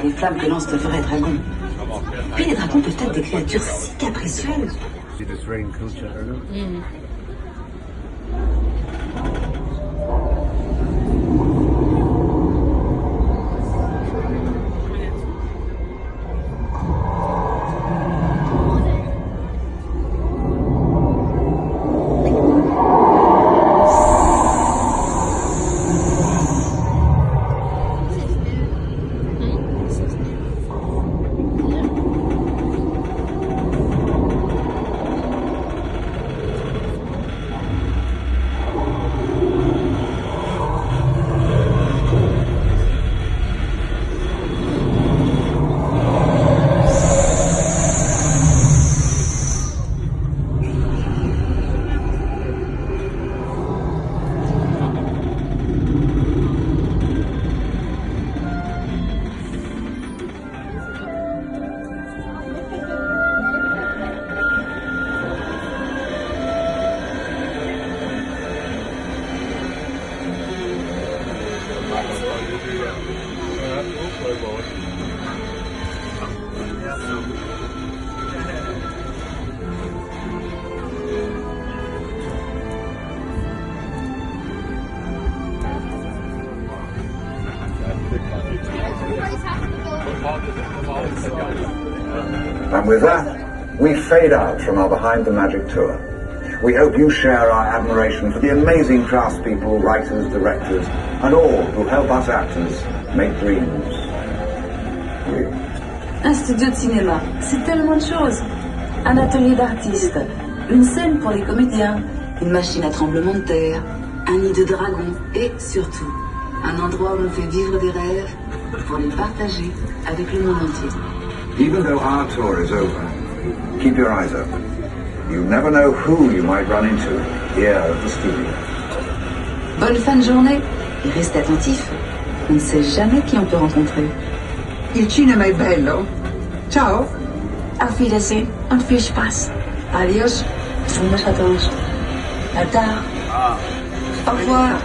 par les flammes que lance le vrai dragon. Puis les dragons peuvent être des créatures si capricieuses. And with that, we fade out from our Behind the Magic tour. We hope you share our admiration for the amazing craftspeople, writers, directors, and all who help us actors make dreams real. Un studio de cinéma, c'est tellement de choses. Un atelier d'artistes, une scène pour les comédiens, une machine à tremblement de terre, un nid de dragon et surtout, un endroit où on fait vivre des rêves pour les partager avec le monde entier. Even though our tour is over, keep your eyes open. You never know who you might run into here at the studio. Bonne fin de journée et restez attentifs. On ne sait jamais qui on peut rencontrer. Il cinema è bello. Ciao. Auf Wiedersehen und viel Spaß. Adios. Wunderschönes. À tard. Au revoir.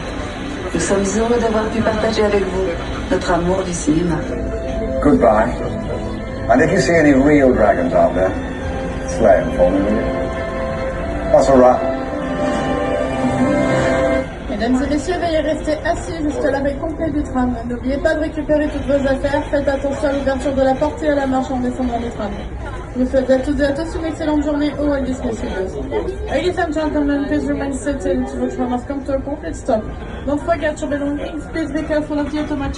Nous sommes heureux d'avoir pu partager avec vous notre amour du cinéma. Goodbye. And if you see any real dragons out there, slay them for me, will you? That's all right. Mesdames et messieurs, veuillez rester assis jusqu'à l'arrêt complet du tram. N'oubliez pas de récupérer toutes vos affaires. Faites attention à l'ouverture de la porte et à la marche en descendant du tram. Je vous souhaite à toutes et à tous une excellente journée au Walt Disney Studios. Ladies and gentlemen, please remain seated until the tram has come to a complete stop. Don't forget your belongings. Please be careful of the automatic.